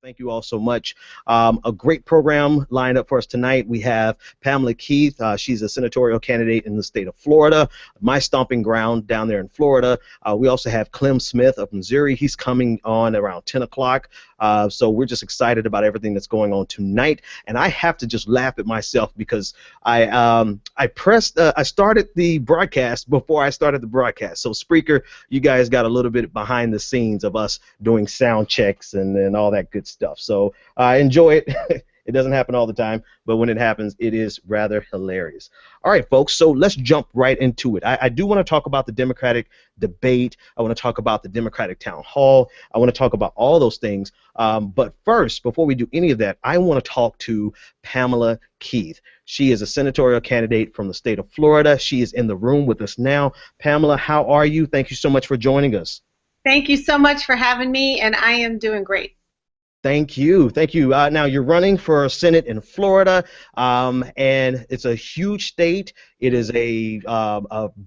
Thank you all so much. A great program lined up for us tonight. We have Pamela Keith. She's a senatorial candidate in the state of Florida, my stomping ground down there in Florida. We also have Clem Smith of Missouri. He's coming on around 10 o'clock. So we're just excited about everything that's going on tonight. And I have to just laugh at myself because I started the broadcast before I started the broadcast. So Spreaker, you guys got a little bit behind the scenes of us doing sound checks and all that good stuff. So I enjoy it. It doesn't happen all the time, but when it happens, it is rather hilarious. All right, folks, so let's jump right into it. I do want to talk about the Democratic debate. I want to talk about the Democratic town hall. I want to talk about all those things. But first, before we do any of that, I want to talk to Pamela Keith. She is a senatorial candidate from the state of Florida. She is in the room with us now. Pamela, how are you? Thank you so much for joining us. Thank you so much for having me, and I am doing great. Thank you. Thank you. Now, you're running for Senate in Florida, and it's a huge state. It is a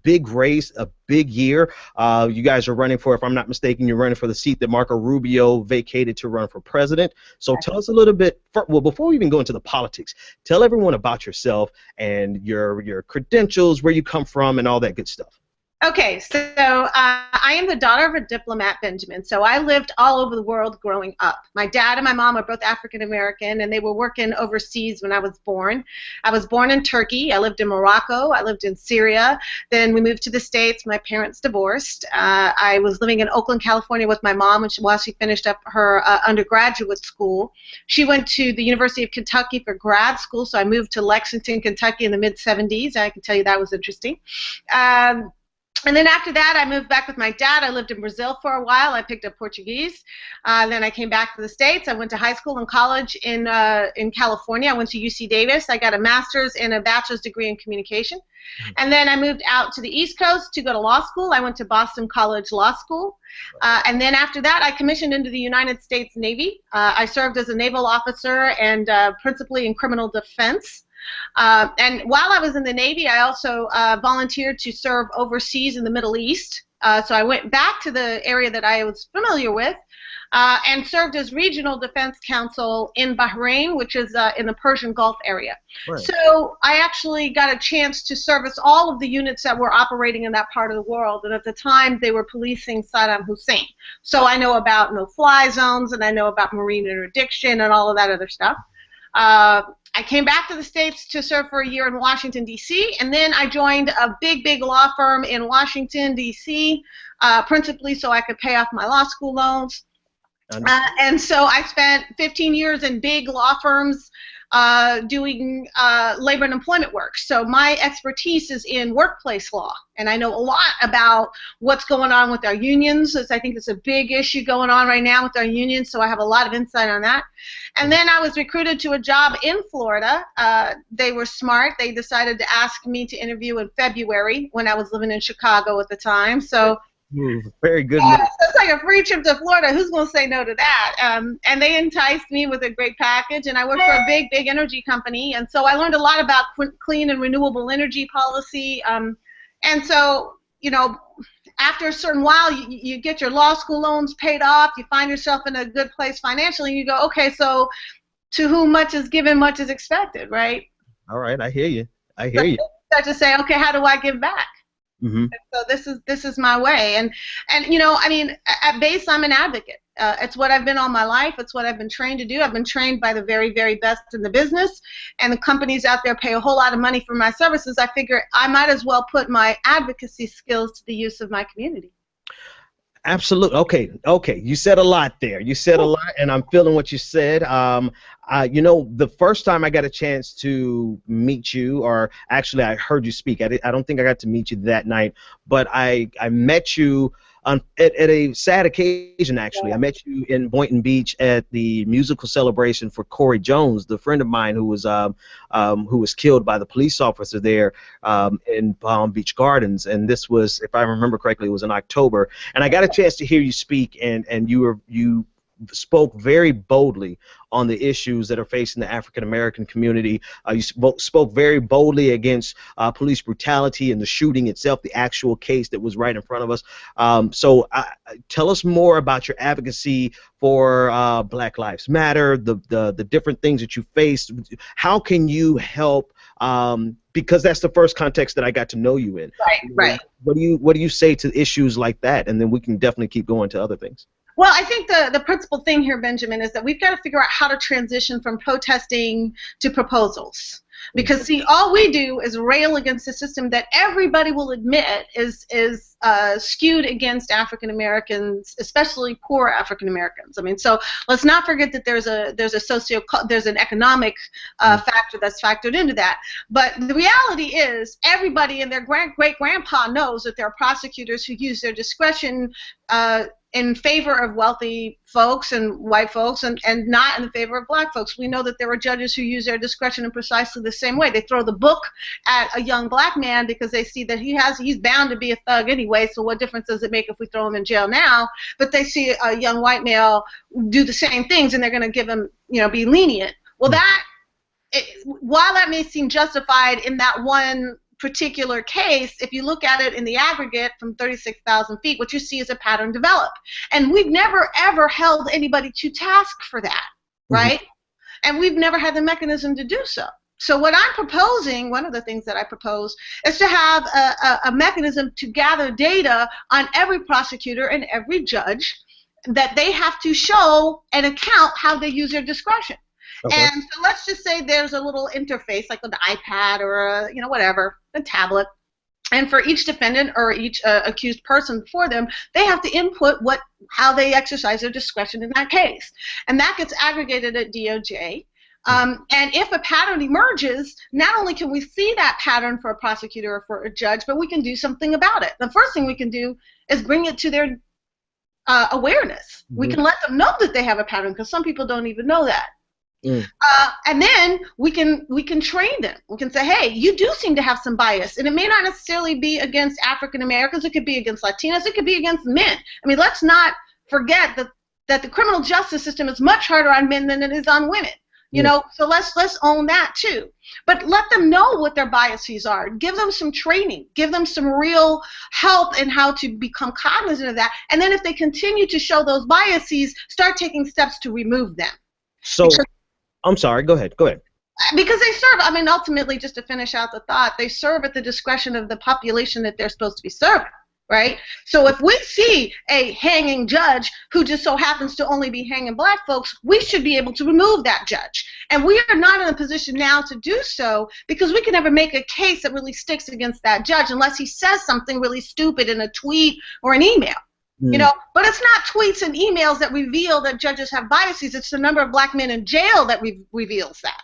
big race, a big year. You guys are running for, if I'm not mistaken, you're running for the seat that Marco Rubio vacated to run for president. So tell us a little bit, well, before we even go into the politics, tell everyone about yourself and your credentials, where you come from, and all that good stuff. Okay, so I am the daughter of a diplomat, Benjamin. So I lived all over the world growing up. My dad and my mom are both African American, and they were working overseas when I was born. I was born in Turkey. I lived in Morocco. I lived in Syria. Then we moved to the States. My parents divorced. I was living in Oakland, California with my mom while she finished up her undergraduate school. She went to the University of Kentucky for grad school, so I moved to Lexington, Kentucky in the mid-'70s. I can tell you that was interesting. And then after that, I moved back with my dad. I lived in Brazil for a while. I picked up Portuguese. Then I came back to the States. I went to high school and college in California. I went to UC Davis. I got a master's and a bachelor's degree in communication. And then I moved out to the East Coast to go to law school. I went to Boston College Law School. And then after that, I commissioned into the United States Navy. I served as a naval officer and principally in criminal defense. And while I was in the Navy, I also volunteered to serve overseas in the Middle East. So I went back to the area that I was familiar with and served as Regional Defense Counsel in Bahrain, which is in the Persian Gulf area. Right. So I actually got a chance to service all of the units that were operating in that part of the world. And at the time, they were policing Saddam Hussein. So I know about no-fly zones, and I know about marine interdiction and all of that other stuff. I came back to the States to serve for a year in Washington, D.C., and then I joined a big law firm in Washington, D.C., principally so I could pay off my law school loans. And so I spent 15 years in big law firms doing labor and employment work. So my expertise is in workplace law, and I know a lot about what's going on with our unions. I think it's a big issue going on right now with our unions, so I have a lot of insight on that. And then I was recruited to a job in Florida. They were smart. They decided to ask me to interview in February when I was living in Chicago at the time. So very good. It's like a free trip to Florida. Who's going to say no to that? And they enticed me with a great package, and I worked for a big energy company. And so I learned a lot about clean and renewable energy policy. And so, you know, after a certain while, you get your law school loans paid off. You find yourself in a good place financially. And you go, okay, so to whom much is given, much is expected, right? All right, I hear you. I hear you. Start to say, okay, how do I give back? Mm-hmm. So this is my way, and you know, I mean, at base, I'm an advocate. It's what I've been all my life. It's what I've been trained to do. I've been trained by the very best in the business, and the companies out there pay a whole lot of money for my services. I figure I might as well put my advocacy skills to the use of my community. Absolutely. Okay. You said a lot there. You said a lot, and I'm feeling what you said. You know, the first time I got a chance to meet you, or actually I heard you speak, I don't think I got to meet you that night, but I met you at a sad occasion, actually. I met you in Boynton Beach at the musical celebration for Corey Jones, the friend of mine who was killed by the police officer there in Palm Beach Gardens. And this was, if I remember correctly, it was in October. And I got a chance to hear you speak, and you spoke very boldly on the issues that are facing the African American community. You spoke very boldly against police brutality and the shooting itself, the actual case that was right in front of us. So tell us more about your advocacy for Black Lives Matter, the different things that you faced. How can you help? Because that's the first context that I got to know you in. Right. What do you say to issues like that? And then we can definitely keep going to other things. Well, I think the principal thing here, Benjamin, is that we've got to figure out how to transition from protesting to proposals. Because, see, all we do is rail against a system that everybody will admit is skewed against African Americans, especially poor African Americans. I mean, so let's not forget that there's an economic factor that's factored into that. But the reality is, everybody and their great grandpa knows that there are prosecutors who use their discretion in favor of wealthy folks and white folks, and not in favor of black folks. We know that there are judges who use their discretion in precisely the same way. They throw the book at a young black man because they see that he's bound to be a thug anyway, so what difference does it make if we throw him in jail now? But they see a young white male do the same things, and they're going to give him, be lenient. Well, while that may seem justified in that one particular case, if you look at it in the aggregate from 36,000 feet, what you see is a pattern develop. And we've never, ever held anybody to task for that, right? And we've never had the mechanism to do so. So what I'm proposing, one of the things that I propose, is to have a mechanism to gather data on every prosecutor and every judge, that they have to show and account how they use their discretion. Okay. And so let's just say there's a little interface, like an iPad or a tablet, and for each defendant or each accused person before them, they have to input how they exercise their discretion in that case, and that gets aggregated at DOJ. And if a pattern emerges, not only can we see that pattern for a prosecutor or for a judge, but we can do something about it. The first thing we can do is bring it to their awareness. We can let them know that they have a pattern, because some people don't even know that. And then we can train them. We can say, hey, you do seem to have some bias, and it may not necessarily be against African Americans. It could be against Latinos. It could be against men. I mean, let's not forget that the criminal justice system is much harder on men than it is on women. So let's own that too. But let them know what their biases are. Give them some training. Give them some real help in how to become cognizant of that. And then if they continue to show those biases, start taking steps to remove them. So. I'm sorry, go ahead. Because they serve, ultimately, just to finish out the thought, they serve at the discretion of the population that they're supposed to be serving, right? So if we see a hanging judge who just so happens to only be hanging black folks, we should be able to remove that judge. And we are not in a position now to do so, because we can never make a case that really sticks against that judge unless he says something really stupid in a tweet or an email. But it's not tweets and emails that reveal that judges have biases. It's the number of black men in jail that reveals that.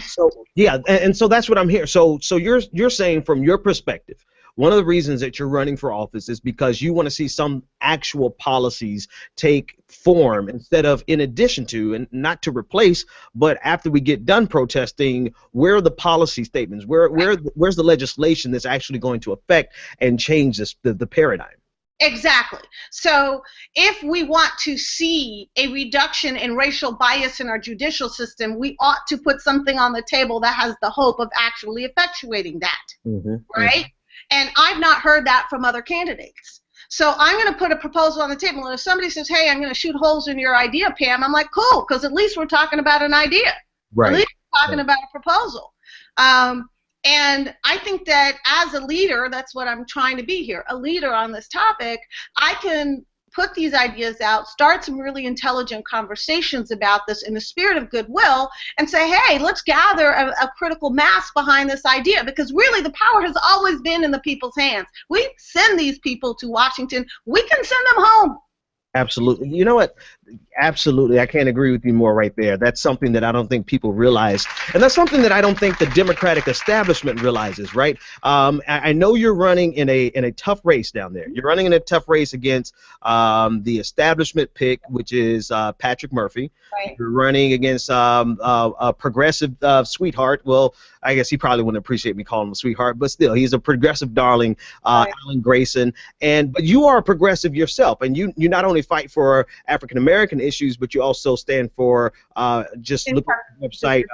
So yeah, and so that's what I'm here. So you're saying, from your perspective, one of the reasons that you're running for office is because you want to see some actual policies take form, instead of in addition to, and not to replace, but after we get done protesting, where are the policy statements? Where's the legislation that's actually going to affect and change the paradigm? Exactly. So if we want to see a reduction in racial bias in our judicial system, we ought to put something on the table that has the hope of actually effectuating that, right? And I've not heard that from other candidates. So I'm going to put a proposal on the table, and if somebody says, hey, I'm going to shoot holes in your idea, Pam, I'm like, cool, because at least we're talking about an idea. Right. At least we're talking about a proposal. And I think that as a leader, that's what I'm trying to be here, a leader on this topic. I can put these ideas out, start some really intelligent conversations about this in the spirit of goodwill, and say, hey, let's gather a critical mass behind this idea, because really the power has always been in the people's hands. We send these people to Washington. We can send them home. Absolutely. You know what? Absolutely. I can't agree with you more right there. That's something that I don't think people realize. And that's something that I don't think the Democratic establishment realizes, right? I know you're running in a tough race down there. You're running in a tough race against the establishment pick, which is Patrick Murphy. Right. You're running against a progressive sweetheart. Well, I guess he probably wouldn't appreciate me calling him a sweetheart, but still, he's a progressive darling, right. Alan Grayson. But you are a progressive yourself, and you not only only fight for African American issues, but you also stand for just look at the website.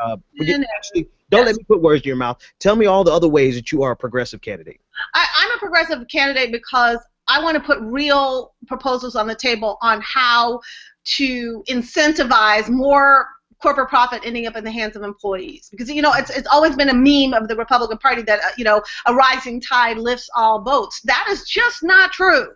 Actually, don't let me put words in your mouth. Tell me all the other ways that you are a progressive candidate. I'm a progressive candidate because I want to put real proposals on the table on how to incentivize more corporate profit ending up in the hands of employees. Because, you know, it's always been a meme of the Republican Party that, you know, a rising tide lifts all boats. That is just not true.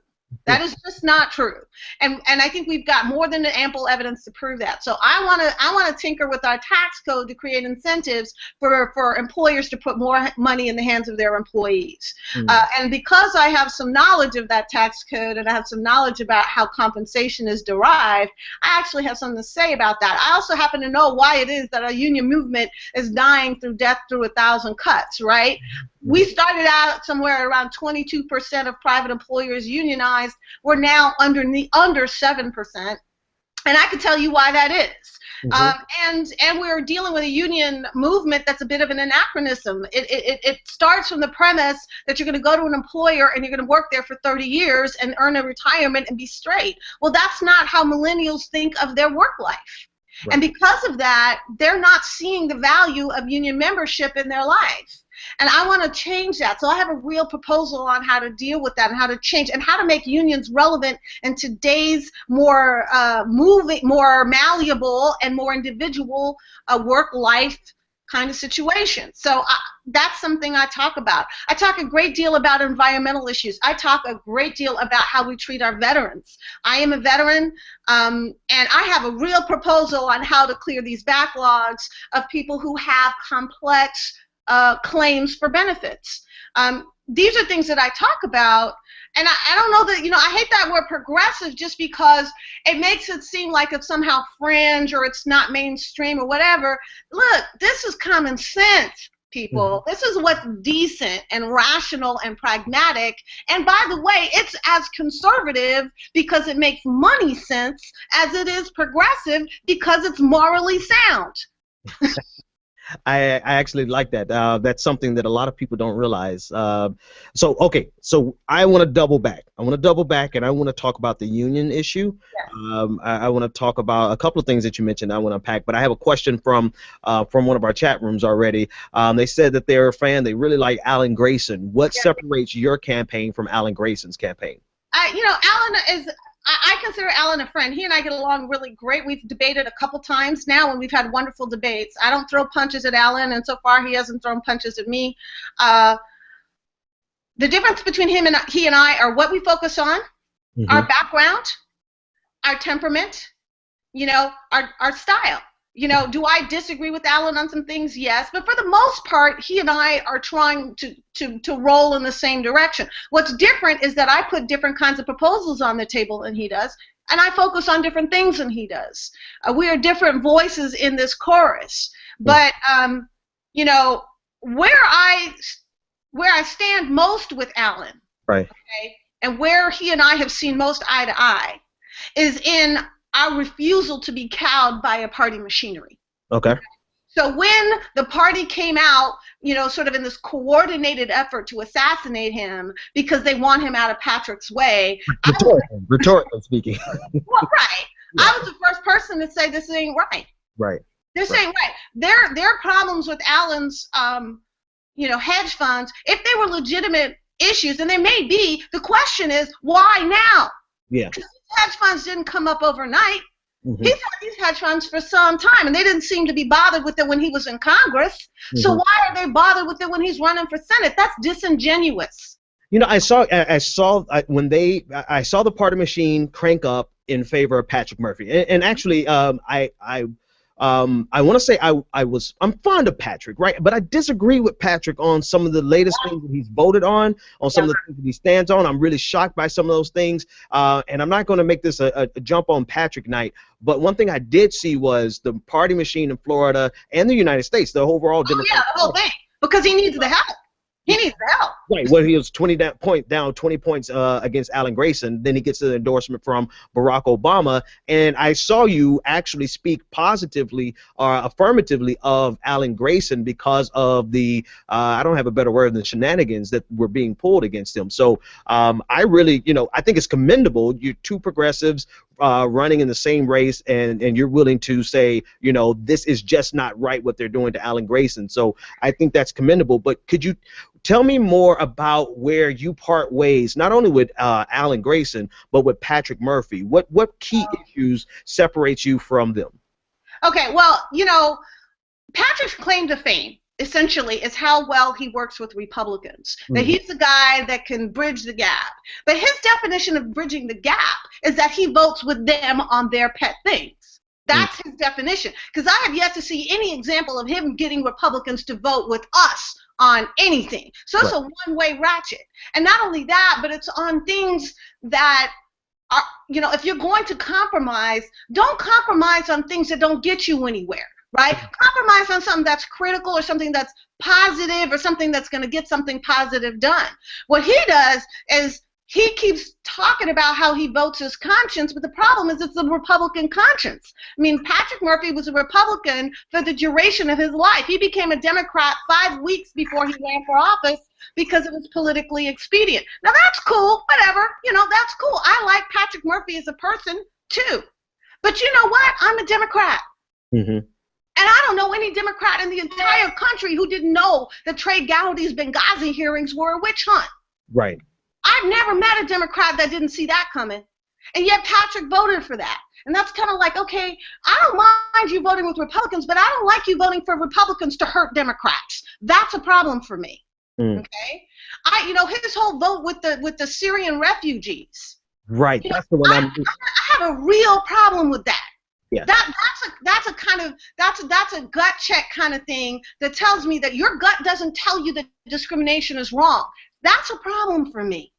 That is just not true, and I think we've got more than ample evidence to prove that. So I want to tinker with our tax code to create incentives for employers to put more money in the hands of their employees. And because I have some knowledge of that tax code and I have some knowledge about how compensation is derived, I actually have something to say about that. I also happen to know why it is that our union movement is dying through death through 1,000 cuts, right? We started out somewhere around 22% of private employers unionized. We're now under 7%, and I can tell you why that is. And we're dealing with a union movement that's a bit of an anachronism. It starts from the premise that you're going to go to an employer and you're going to work there for 30 years and earn a retirement and be straight. Well, that's not how millennials think of their work life. Right. And because of that, they're not seeing the value of union membership in their life. And I want to change that. So I have a real proposal on how to deal with that and how to change and how to make unions relevant in today's more more malleable and more individual work-life kind of situation. So that's something I talk about. I talk a great deal about environmental issues. I talk a great deal about how we treat our veterans. I am a veteran, and I have a real proposal on how to clear these backlogs of people who have complex claims for benefits. These are things that I talk about, and I don't know that, you know, I hate that word progressive just because it makes it seem like it's somehow fringe or it's not mainstream or whatever. Look, this is common sense, people. This is what's decent and rational and pragmatic, and by the way, it's as conservative because it makes money sense as it is progressive because it's morally sound. I actually like that. That's something that a lot of people don't realize. So I want to double back. And I want to talk about the union issue. Yeah. I want to talk about a couple of things that you mentioned I want to unpack, but I have a question from one of our chat rooms already. They said that they're a fan. They really like Alan Grayson. What separates your campaign from Alan Grayson's campaign? You know, Alan is... I consider Alan a friend. He and I get along really great. We've debated a couple times now, and we've had wonderful debates. I don't throw punches at Alan, and so far he hasn't thrown punches at me. The difference between he and I are what we focus on, our background, our temperament, you know, our style. You know, do I disagree with Alan on some things? Yes, but for the most part, he and I are trying to roll in the same direction. What's different is that I put different kinds of proposals on the table than he does, and I focus on different things than he does. We are different voices in this chorus, but you know, where I stand most with Alan, right? Okay, and where he and I have seen most eye to eye is in our refusal to be cowed by a party machinery. Okay. So when the party came out, you know, sort of in this coordinated effort to assassinate him because they want him out of Patrick's way. Rhetorically speaking. Well, right. Yeah. I was the first person to say this ain't right. Right. This ain't right. There are problems with Alan's, you know, hedge funds. If they were legitimate issues, and they may be, the question is, why now? Yeah. Hedge funds didn't come up overnight. He's had these hedge funds for some time, and they didn't seem to be bothered with it when he was in Congress. So why are they bothered with it when he's running for Senate? That's disingenuous. You know, I saw the party machine crank up in favor of Patrick Murphy, and actually, I want to say I'm fond of Patrick, right? But I disagree with Patrick on some of the latest things that he's voted on some of the things that he stands on. I'm really shocked by some of those things, and I'm not going to make this a jump on Patrick night. But one thing I did see was the party machine in Florida and the United States, the overall Democratic the whole thing, because he needs the help. He needs help. Right. Well, he was 20 points against Alan Grayson. Then he gets an endorsement from Barack Obama. And I saw you actually speak positively or affirmatively of Alan Grayson because of the, I don't have a better word than shenanigans that were being pulled against him. So I really, I think it's commendable. You're two progressives running in the same race, and you're willing to say, this is just not right what they're doing to Alan Grayson. So I think that's commendable. But could you tell me more about where you part ways, not only with Alan Grayson, but with Patrick Murphy? What key issues separates you from them? Okay, well, Patrick's claim to fame essentially is how well he works with Republicans. That he's the guy that can bridge the gap. But his definition of bridging the gap is that he votes with them on their pet things. That's his definition. Because I have yet to see any example of him getting Republicans to vote with us on anything. So it's a one-way ratchet. And not only that, but it's on things that are, if you're going to compromise, don't compromise on things that don't get you anywhere, right? Compromise on something that's critical or something that's positive or something that's going to get something positive done. What he does is he keeps talking about how he votes his conscience, but the problem is it's a Republican conscience. I mean, Patrick Murphy was a Republican for the duration of his life. He became a Democrat 5 weeks before he ran for office because it was politically expedient. Now, that's cool, whatever. That's cool. I like Patrick Murphy as a person, too. But you know what? I'm a Democrat. And I don't know any Democrat in the entire country who didn't know that Trey Gowdy's Benghazi hearings were a witch hunt. Right. I've never met a Democrat that didn't see that coming. And yet Patrick voted for that. And that's kind of like, okay, I don't mind you voting with Republicans, but I don't like you voting for Republicans to hurt Democrats. That's a problem for me. Okay? His whole vote with the Syrian refugees. Right. That's the one I have a real problem with that. Yeah. That's a gut check kind of thing that tells me that your gut doesn't tell you that discrimination is wrong. That's a problem for me.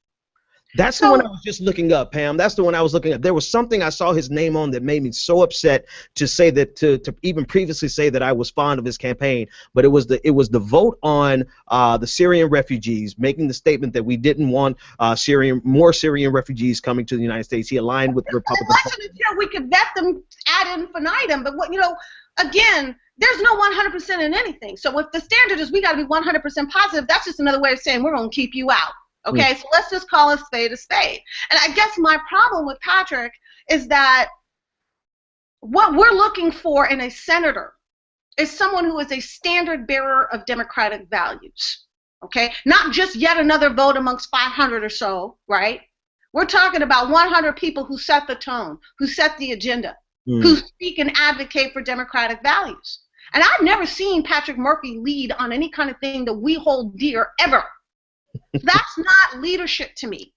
That's the one I was just looking up, Pam. That's the one I was looking up. There was something I saw his name on that made me so upset to say that to even previously say that I was fond of his campaign. But it was the vote on the Syrian refugees, making the statement that we didn't want more Syrian refugees coming to the United States. He aligned with the Republicans. We could vet them ad infinitum, but again, there's no 100% in anything. So if the standard is we got to be 100% positive, that's just another way of saying we're going to keep you out. Okay, so let's just call a spade a spade. And I guess my problem with Patrick is that what we're looking for in a senator is someone who is a standard bearer of democratic values. Okay, not just yet another vote amongst 500 or so, right? We're talking about 100 people who set the tone, who set the agenda, who speak and advocate for democratic values. And I've never seen Patrick Murphy lead on any kind of thing that we hold dear ever. That's not leadership to me.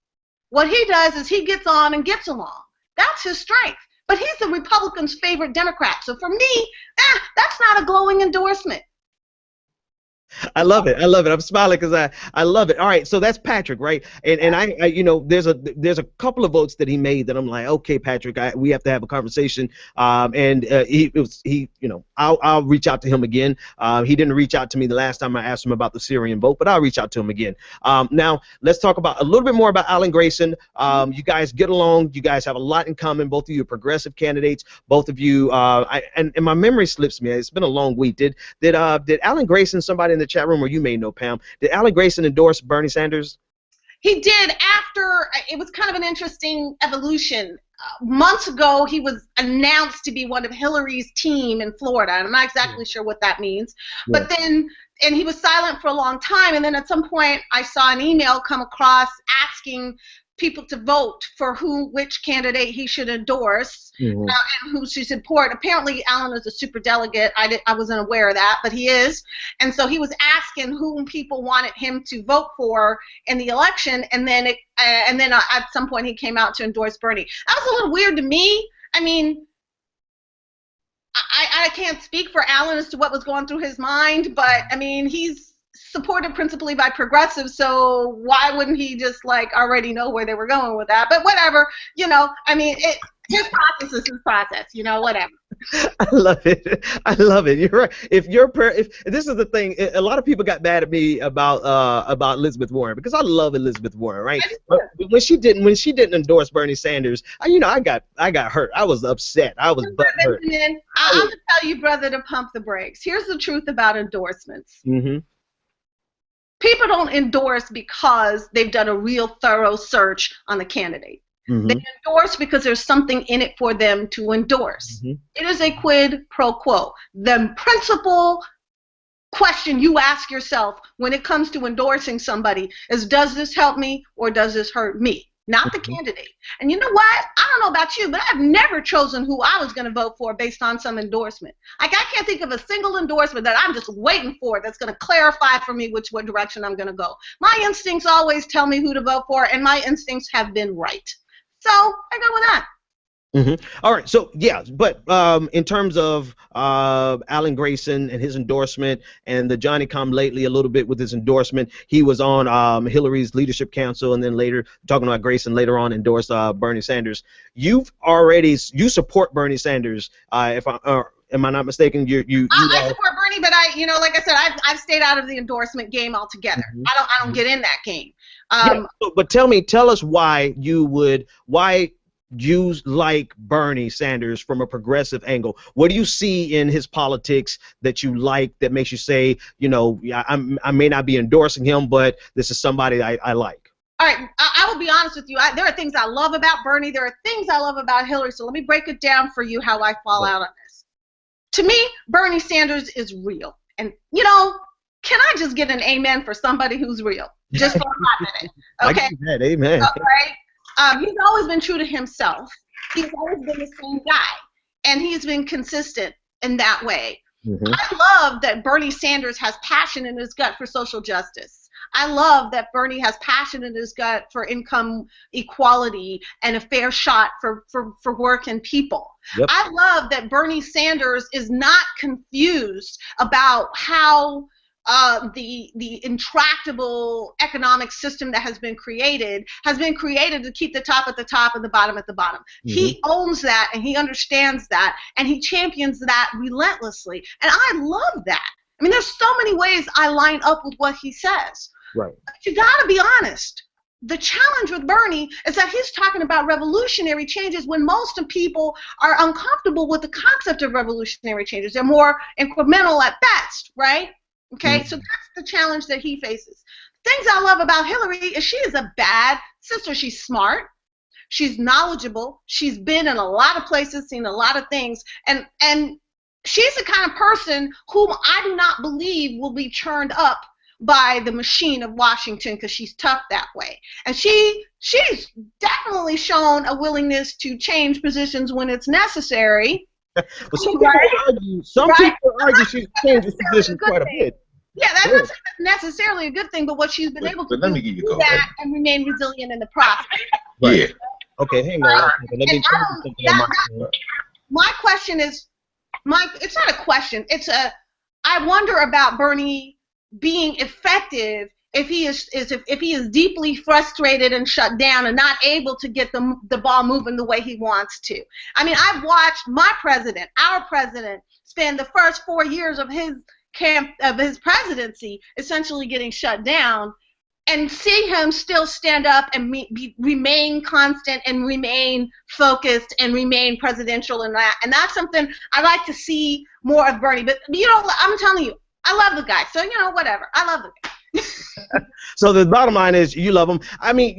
What he does is he gets on and gets along. That's his strength. But he's the Republicans' favorite Democrat. So for me, that's not a glowing endorsement. I love it. I love it. I'm smiling because I love it. All right, so that's Patrick, right? And I there's a couple of votes that he made that I'm like, okay, Patrick, we have to have a conversation. I'll reach out to him again. He didn't reach out to me the last time I asked him about the Syrian vote, but I'll reach out to him again. Now let's talk about a little bit more about Alan Grayson. You guys get along. You guys have a lot in common. Both of you are progressive candidates. Both of you, and my memory slips me. It's been a long week. Did Alan Grayson, somebody in the chat room, or you may know, Pam, did Alan Grayson endorse Bernie Sanders? He did after. It was kind of an interesting evolution. Months ago, he was announced to be one of Hillary's team in Florida, and I'm not exactly sure what that means. Yeah. But then, and he was silent for a long time, and then at some point, I saw an email come across asking people to vote for which candidate he should endorse and who should support. Apparently, Alan is a super delegate. I wasn't aware of that, but he is. And so he was asking whom people wanted him to vote for in the election, and then at some point he came out to endorse Bernie. That was a little weird to me. I mean, I can't speak for Alan as to what was going through his mind, but I mean, he's supported principally by progressives, so why wouldn't he just already know where they were going with that? But whatever, I mean, his process is his process, whatever. I love it. I love it. You're right. If this is the thing, a lot of people got mad at me about Elizabeth Warren because I love Elizabeth Warren, right? But when she didn't endorse Bernie Sanders, I got hurt. I was upset. I was butthurt. I'm gonna tell you, brother, to pump the brakes. Here's the truth about endorsements. Mm-hmm. People don't endorse because they've done a real thorough search on the candidate. Mm-hmm. They endorse because there's something in it for them to endorse. Mm-hmm. It is a quid pro quo. The principal question you ask yourself when it comes to endorsing somebody is, does this help me or does this hurt me? Not the candidate. And you know what? I don't know about you, but I've never chosen who I was going to vote for based on some endorsement. Like, I can't think of a single endorsement that I'm just waiting for that's going to clarify for me what direction I'm going to go. My instincts always tell me who to vote for, and my instincts have been right. So I go with that. Mm-hmm. All right. So yeah, but in terms of Alan Grayson and his endorsement, and the Johnny come lately a little bit with his endorsement, he was on Hillary's leadership council, and then later talking about Grayson later on endorsed Bernie Sanders. You support Bernie Sanders. If I am I not mistaken? I support Bernie, but like I said, I've stayed out of the endorsement game altogether. Mm-hmm. I don't get in that game. But tell us why you like Bernie Sanders from a progressive angle. What do you see in his politics that you like that makes you say, I may not be endorsing him, but this is somebody I like? All right, I will be honest with you. There are things I love about Bernie. There are things I love about Hillary. So let me break it down for you how I fall out on this. To me, Bernie Sanders is real. And, can I just get an amen for somebody who's real? Just for a hot minute. Okay? That, amen. All right. He's always been true to himself. He's always been the same guy, and he's been consistent in that way. Mm-hmm. I love that Bernie Sanders has passion in his gut for social justice. I love that Bernie has passion in his gut for income equality and a fair shot for work and people. Yep. I love that Bernie Sanders is not confused about how the intractable economic system that has been created to keep the top at the top and the bottom at the bottom. Mm-hmm. He owns that, and he understands that, and he champions that relentlessly. And I love that. I mean, there's so many ways I line up with what he says. Right. But you got to be honest. The challenge with Bernie is that he's talking about revolutionary changes when most of people are uncomfortable with the concept of revolutionary changes. They're more incremental at best, right? Okay, so that's the challenge that he faces. Things I love about Hillary is she is a bad sister. She's smart. She's knowledgeable. She's been in a lot of places, seen a lot of things. And she's the kind of person whom I do not believe will be churned up by the machine of Washington because she's tough that way. And she's definitely shown a willingness to change positions when it's necessary. Well, some people argue she's changed his position quite a bit. Yeah, that's not necessarily a good thing, but what she's been able to do that and remain resilient in the process. Right. Yeah. Okay, hang on. Let me my question is, it's not a question. I wonder about Bernie being effective if he is deeply frustrated and shut down and not able to get the ball moving the way he wants to. I mean, I've watched our president, spend the first 4 years of his presidency essentially getting shut down, and see him still stand up and remain constant and remain focused and remain presidential in that. And that's something I like to see more of Bernie. But I'm telling you, I love the guy. So whatever. I love the guy. So the bottom line is you love him. I mean,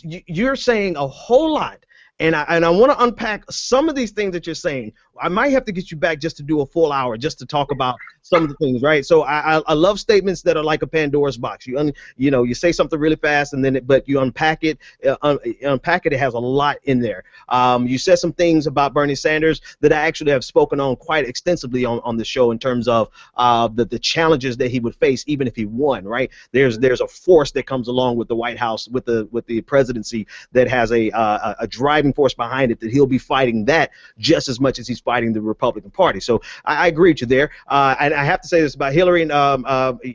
you're saying a whole lot, and I want to unpack some of these things that you're saying. I might have to get you back just to do a full hour just to talk about some of the things, right? So I love statements that are like a Pandora's box. You say something really fast, and but you unpack it. It has a lot in there. You said some things about Bernie Sanders that I actually have spoken on quite extensively on the show in terms of the challenges that he would face even if he won, right? There's a force that comes along with the White House, with the presidency, that has a driving force behind it, that he'll be fighting that just as much as he's fighting the Republican Party. So I agree with you there. And I have to say this about Hillary.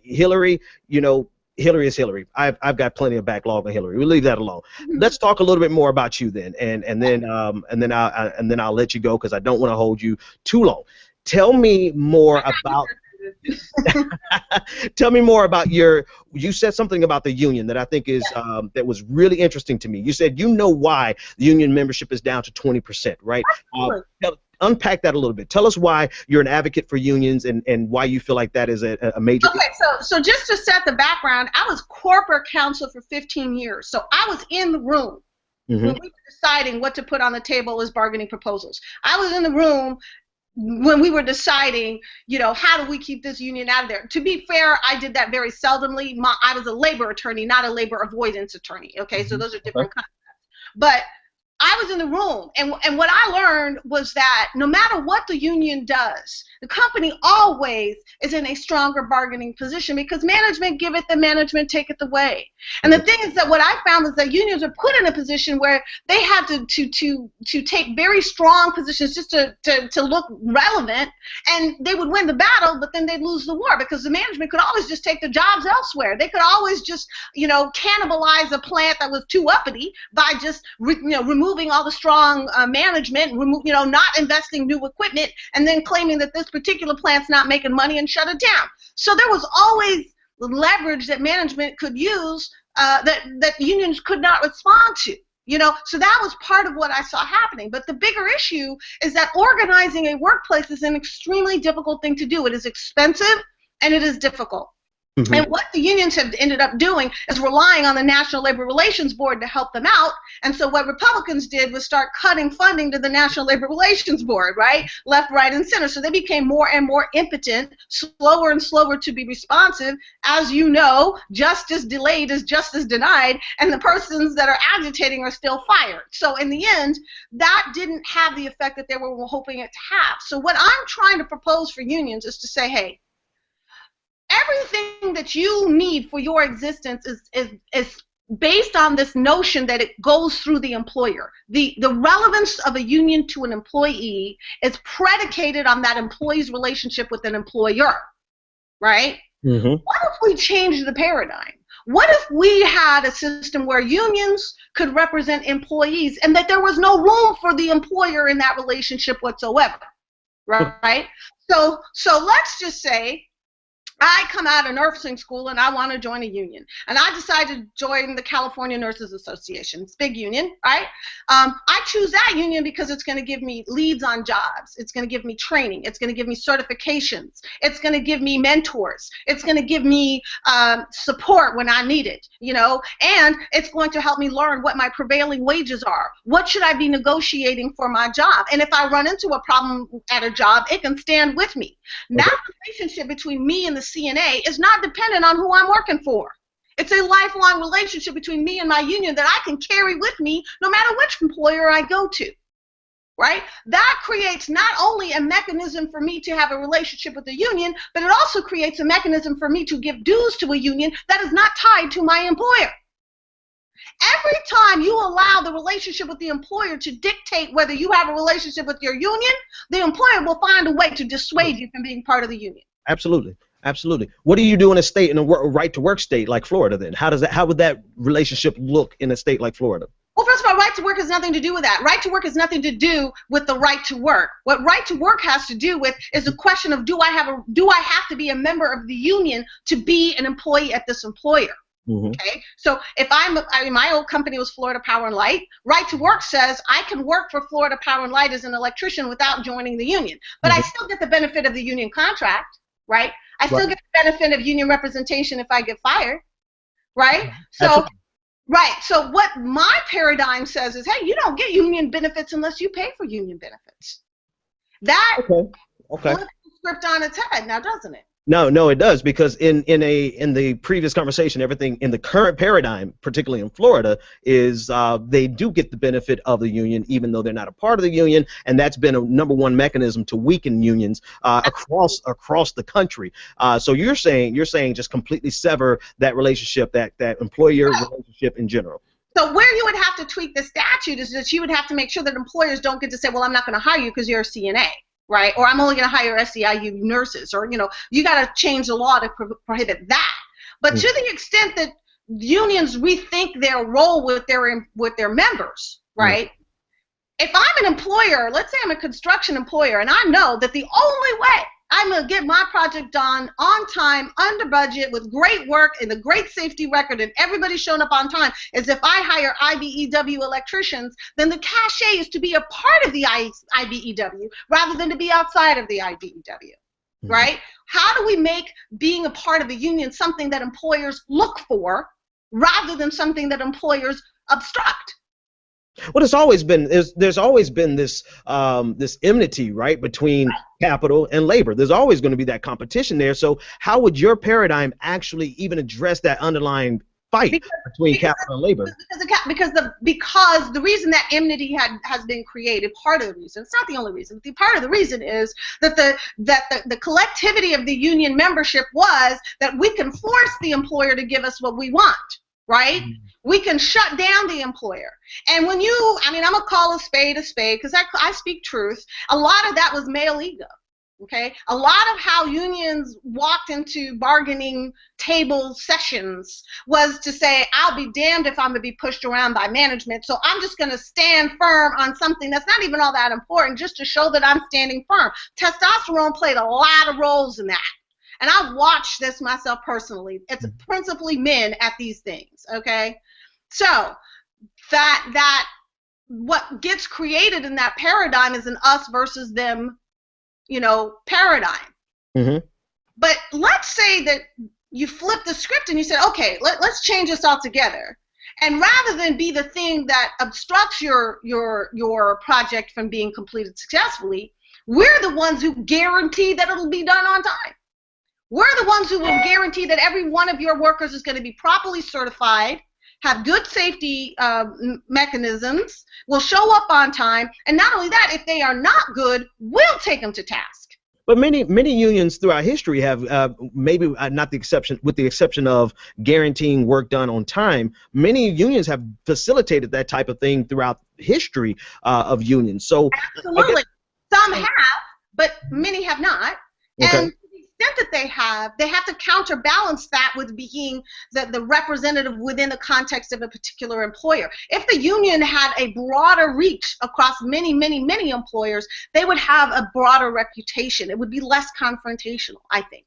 Hillary, Hillary is Hillary. I've got plenty of backlog on Hillary. We'll leave that alone. Let's talk a little bit more about you then, and then I'll let you go because I don't want to hold you too long. Tell me more about. Tell me more about you said something about the union that I think is that was really interesting to me. You said why the union membership is down to 20%, right? Unpack that a little bit. Tell us why you're an advocate for unions and why you feel like that is a major. Okay, so just to set the background, I was corporate counsel for 15 years. So I was in the room when we were deciding what to put on the table as bargaining proposals. I was in the room when we were deciding, how do we keep this union out of there? To be fair, I did that very seldomly. I was a labor attorney, not a labor avoidance attorney. Okay, so those are different concepts. But I was in the room, and what I learned was that no matter what the union does, the company always is in a stronger bargaining position because management giveth and management taketh away. And the thing is that what I found is that unions are put in a position where they have to take very strong positions just to look relevant, and they would win the battle, but then they'd lose the war because the management could always just take the jobs elsewhere. They could always just, cannibalize a plant that was too uppity by just, removing all the strong management, not investing new equipment, and then claiming that this particular plant's not making money and shut it down. So there was always leverage that management could use that unions could not respond to. So that was part of what I saw happening. But the bigger issue is that organizing a workplace is an extremely difficult thing to do. It is expensive and it is difficult. And what the unions have ended up doing is relying on the National Labor Relations Board to help them out. And so what Republicans did was start cutting funding to the National Labor Relations Board, right? Left, right, and center. So they became more and more impotent, slower and slower to be responsive. As you know, justice delayed is justice denied, and the persons that are agitating are still fired. So in the end, that didn't have the effect that they were hoping it to have. So what I'm trying to propose for unions is to say, hey, everything that you need for your existence is based on this notion that it goes through the employer. The relevance of a union to an employee is predicated on that employee's relationship with an employer, right? What if we change the paradigm? What if we had a system where unions could represent employees and that there was no room for the employer in that relationship whatsoever, right? So let's just say I come out of nursing school and I want to join a union. And I decide to join the California Nurses Association. It's a big union, right? I choose that union because it's going to give me leads on jobs. It's going to give me training. It's going to give me certifications. It's going to give me mentors. It's going to give me support when I need it, and it's going to help me learn what my prevailing wages are. What should I be negotiating for my job? And if I run into a problem at a job, it can stand with me. That relationship between me and the CNA is not dependent on who I'm working for. It's a lifelong relationship between me and my union that I can carry with me no matter which employer I go to, right? That creates not only a mechanism for me to have a relationship with the union, but it also creates a mechanism for me to give dues to a union that is not tied to my employer. Every time you allow the relationship with the employer to dictate whether you have a relationship with your union, the employer will find a way to dissuade you from being part of the union. Absolutely. Absolutely. What do you do in a state, in a right to work state like Florida then? How would that relationship look in a state like Florida? Well, first of all, right to work has nothing to do with that. Right to work has nothing to do with the right to work. What right to work has to do with is the question of do I have to be a member of the union to be an employee at this employer? Okay, so if my old company was Florida Power and Light, right to work says I can work for Florida Power and Light as an electrician without joining the union, but I still get the benefit of the union contract, right? I still get the benefit of union representation if I get fired, right? So, right. So what my paradigm says is, hey, you don't get union benefits unless you pay for union benefits. That flips the script on its head now, doesn't it? No, it does, because in the previous conversation, everything in the current paradigm, particularly in Florida, is they do get the benefit of the union, even though they're not a part of the union, and that's been a #1 mechanism to weaken unions across the country. So you're saying just completely sever that relationship, that employer relationship in general. So where you would have to tweak the statute is that you would have to make sure that employers don't get to say, well, I'm not going to hire you because you're a CNA. Right? Or I'm only going to hire SEIU nurses, or, you got to change the law to prohibit that. But to the extent that unions rethink their role with their members, right? If I'm an employer, let's say I'm a construction employer, and I know that the only way I'm going to get my project done on time, under budget, with great work and a great safety record, and everybody's showing up on time, is if I hire IBEW electricians, then the cachet is to be a part of the IBEW rather than to be outside of the IBEW, right? How do we make being a part of a union something that employers look for rather than something that employers obstruct? Well, there's always been this this enmity, right, between capital and labor. There's always going to be that competition there. So how would your paradigm actually even address that underlying fight between capital and labor? Because the reason that enmity has been created, part of the reason, it's not the only reason, but part of the reason is that the collectivity of the union membership was that we can force the employer to give us what we want. Right? We can shut down the employer. And when I'm going to call a spade because I speak truth. A lot of that was male ego. Okay? A lot of how unions walked into bargaining table sessions was to say, I'll be damned if I'm going to be pushed around by management, so I'm just going to stand firm on something that's not even all that important, just to show that I'm standing firm. Testosterone played a lot of roles in that. And I've watched this myself personally. It's principally men at these things, okay? So that what gets created in that paradigm is an us versus them, paradigm. But let's say that you flip the script and you say, okay, let's change this altogether. And rather than be the thing that obstructs your project from being completed successfully, we're the ones who guarantee that it'll be done on time. We're the ones who will guarantee that every one of your workers is going to be properly certified, have good safety mechanisms, will show up on time, and not only that, if they are not good, we'll take them to task. But many unions throughout history have, maybe not the exception, with the exception of guaranteeing work done on time, many unions have facilitated that type of thing throughout history of unions. So absolutely, some have, but many have not. Okay. And that they have to counterbalance that with being the representative within the context of a particular employer. If the union had a broader reach across many employers, they would have a broader reputation. It would be less confrontational, I think.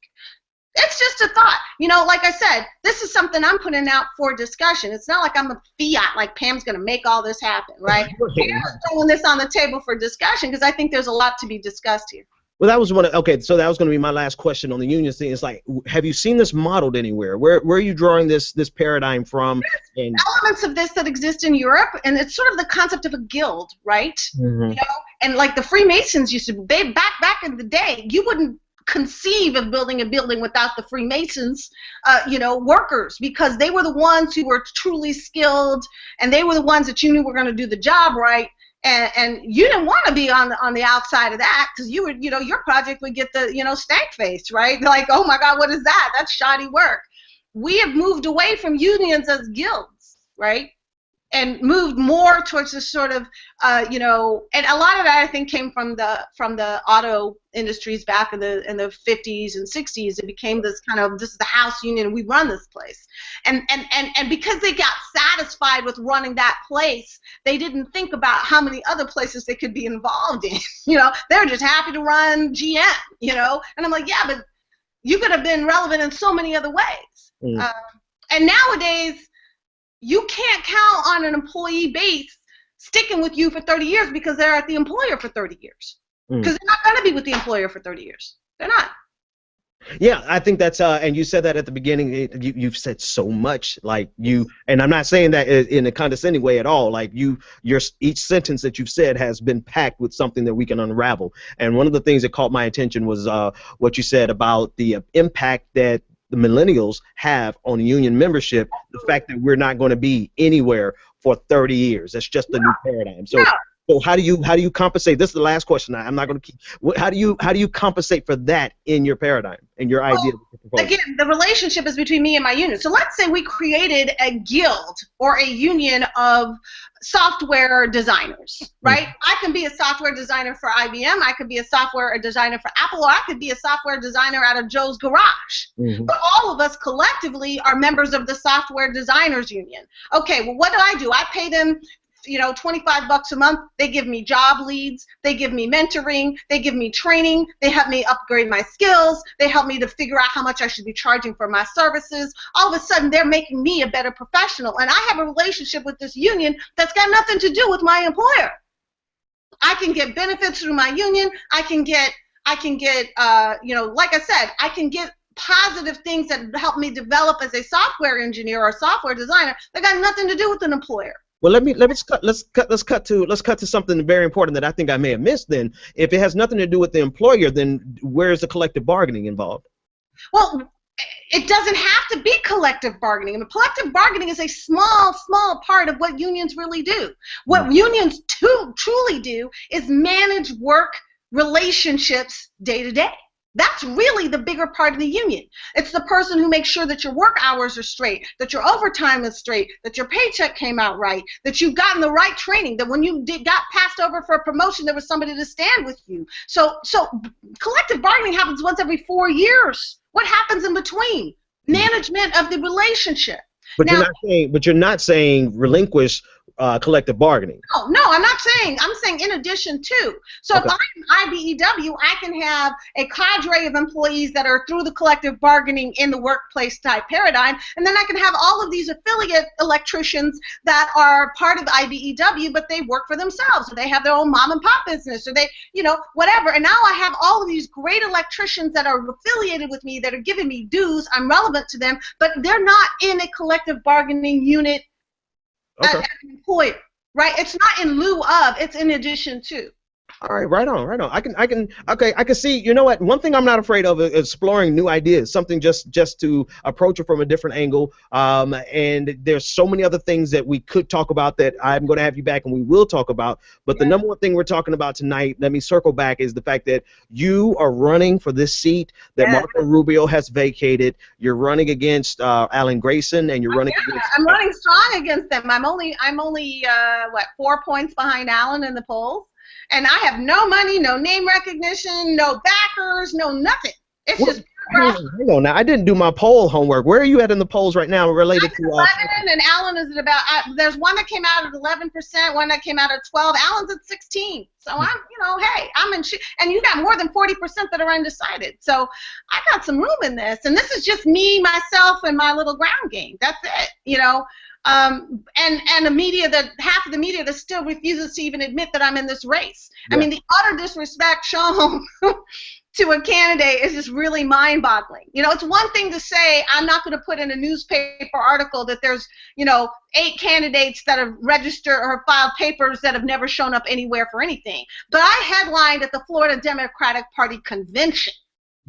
It's just a thought. Like I said, this is something I'm putting out for discussion. It's not like I'm a fiat, like Pam's going to make all this happen, right? I'm just throwing this on the table for discussion because I think there's a lot to be discussed here. Well, that was so that was going to be my last question on the union thing. It's like, have you seen this modeled anywhere? Where are you drawing this paradigm from? And elements of this that exist in Europe, and it's sort of the concept of a guild, right? And like the Freemasons used to, back in the day, you wouldn't conceive of building a building without the Freemasons, workers, because they were the ones who were truly skilled, and they were the ones that you knew were going to do the job right. And you didn't want to be on the outside of that because you would, your project would get the, stank face, right? Like, oh my God, what is that? That's shoddy work. We have moved away from unions as guilds, right? And moved more towards this sort of, and a lot of that I think came from the auto industries back in the 50s and 60s. It became this kind of, this is the house union, we run this place. And because they got satisfied with running that place, they didn't think about how many other places they could be involved in. They're just happy to run GM, and I'm like, yeah, but you could have been relevant in so many other ways. And nowadays, you can't count on an employee base sticking with you for 30 years because they're at the employer for 30 years. Because they're not going to be with the employer for 30 years. They're not. Yeah, I think that's, and you said that at the beginning, you've said so much, like and I'm not saying that in a condescending way at all, like each sentence that you've said has been packed with something that we can unravel. And one of the things that caught my attention was what you said about the impact that the millennials have on union membership, the fact that we're not going to be anywhere for 30 years. That's just the new paradigm. So So how do you compensate? This is the last question. I'm not going to keep. How do you compensate for that in your paradigm, in your idea? Again, the relationship is between me and my union. So let's say we created a guild or a union of software designers, right? Mm-hmm. I can be a software designer for IBM. I could be a software designer for Apple, or I could be a software designer out of Joe's garage. Mm-hmm. But all of us collectively are members of the software designers union. Okay, well, what do? I pay them, $25 a month. They give me job leads. They give me mentoring. They give me training. They help me upgrade my skills. They help me to figure out how much I should be charging for my services. All of a sudden, they're making me a better professional. And I have a relationship with this union that's got nothing to do with my employer. I can get benefits through my union. I can get, like I said, I can get positive things that help me develop as a software engineer or software designer that got nothing to do with an employer. Well, let's cut to something very important that I think I may have missed. Then, if it has nothing to do with the employer, then where's the collective bargaining involved? Well, it doesn't have to be collective bargaining. I mean, collective bargaining is a small part of what unions really do. What unions truly do is manage work relationships day to day. That's really the bigger part of the union. It's the person who makes sure that your work hours are straight, that your overtime is straight, that your paycheck came out right, that you've gotten the right training, that when you got passed over for a promotion, there was somebody to stand with you. So collective bargaining happens once every 4 years. What happens in between? Management of the relationship. But you're not saying relinquish collective bargaining. No, I'm not saying. I'm saying in addition to. So okay. If I'm IBEW, I can have a cadre of employees that are through the collective bargaining in the workplace type paradigm, and then I can have all of these affiliate electricians that are part of IBEW, but they work for themselves, or they have their own mom and pop business, or they, whatever. And now I have all of these great electricians that are affiliated with me that are giving me dues. I'm relevant to them, but they're not in a collective bargaining unit. Okay. As an employer, right? It's not in lieu of, it's in addition to. All right, right on. I can see, you know what, one thing I'm not afraid of is exploring new ideas, something just to approach it from a different angle. And there's so many other things that we could talk about that I'm going to have you back and we will talk about. But the number one thing we're talking about tonight, let me circle back, is the fact that you are running for this seat that Marco Rubio has vacated. You're running against Alan Grayson, and you're running against... I'm running strong against them. I'm only 4 points behind Alan in the polls. And I have no money, no name recognition, no backers, no nothing. It's just hang on now. I didn't do my poll homework. Where are you at in the polls right now related to 11, and Alan is at about, there's one that came out at 11%, one that came out at 12. Alan's at 16. So I'm, hey, I'm in, and you got more than 40% that are undecided. So I got some room in this. And this is just me, myself, and my little ground game. That's it, and the media, half of the media that still refuses to even admit that I'm in this race. Yeah. I mean, the utter disrespect shown to a candidate is just really mind-boggling. It's one thing to say I'm not going to put in a newspaper article that there's 8 candidates that have registered or filed papers that have never shown up anywhere for anything. But I headlined at the Florida Democratic Party convention.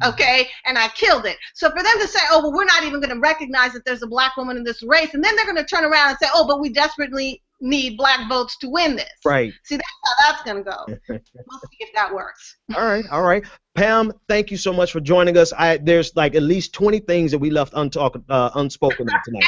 Okay, and I killed it. So for them to say, oh, well, we're not even going to recognize that there's a black woman in this race, and then they're going to turn around and say, oh, but we desperately need black votes to win this. Right. See, that's how that's going to go. We'll see if that works. All right. Pam, thank you so much for joining us. There's like at least 20 things that we left unspoken tonight.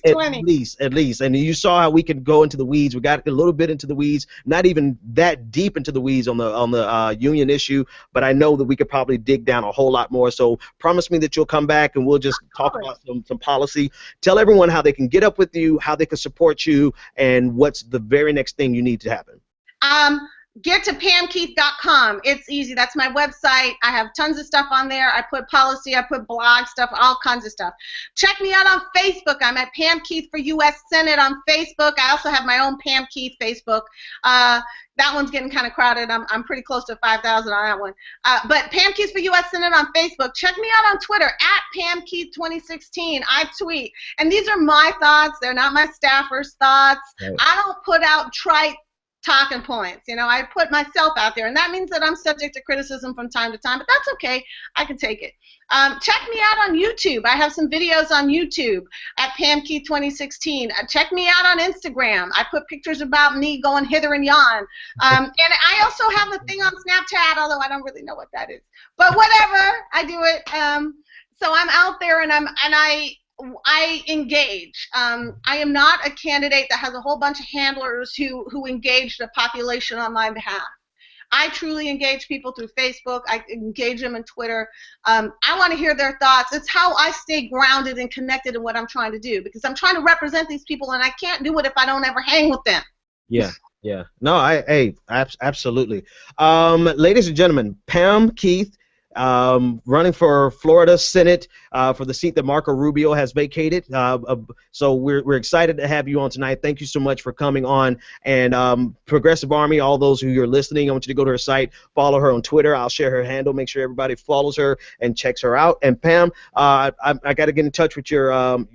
At least. And you saw how we could go into the weeds. We got a little bit into the weeds, not even that deep into the weeds on the union issue, but I know that we could probably dig down a whole lot more. So promise me that you'll come back and we'll just talk about some policy. Tell everyone how they can get up with you, how they can support you, and what's the very next thing you need to happen. Get to pamkeith.com. It's easy. That's my website. I have tons of stuff on there. I put policy, I put blog stuff, all kinds of stuff. Check me out on Facebook. I'm at Pam Keith for U.S. Senate on Facebook. I also have my own Pam Keith Facebook. That one's getting kind of crowded. I'm pretty close to 5,000 on that one. But Pam Keith for U.S. Senate on Facebook. Check me out on Twitter at Pam Keith 2016. I tweet. And these are my thoughts. They're not my staffers' thoughts. Right. I don't put out trite talking points. You know, I put myself out there, and that means that I'm subject to criticism from time to time, but that's okay. I can take it. Check me out on YouTube. I have some videos on YouTube at Pam Keith 2016. Check me out on Instagram. I put pictures about me going hither and yon. And I also have a thing on Snapchat, although I don't really know what that is. But whatever, I do it. So I'm out there, and I engage. I am not a candidate that has a whole bunch of handlers who engage the population on my behalf. I truly engage people through Facebook. I engage them on Twitter. I want to hear their thoughts. It's how I stay grounded and connected in what I'm trying to do, because I'm trying to represent these people, and I can't do it if I don't ever hang with them. Yeah, yeah. No, absolutely. Ladies and gentlemen, Pam Keith, running for Florida Senate for the seat that Marco Rubio has vacated. So we're excited to have you on tonight. Thank you so much for coming on. And Progressive Army, all those who are listening, I want you to go to her site, follow her on Twitter. I'll share her handle. Make sure everybody follows her and checks her out. And Pam, I got to get in touch with your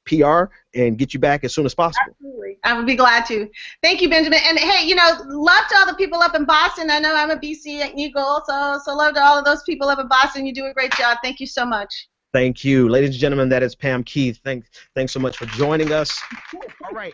PR and get you back as soon as possible. Absolutely. I would be glad to. Thank you, Benjamin. And hey, you know, love to all the people up in Boston. I know I'm a BC Eagle, so love to all of those people up in Boston. You do a great job. Thank you so much. Thank you. Ladies and gentlemen, that is Pam Keith. Thanks so much for joining us. All right.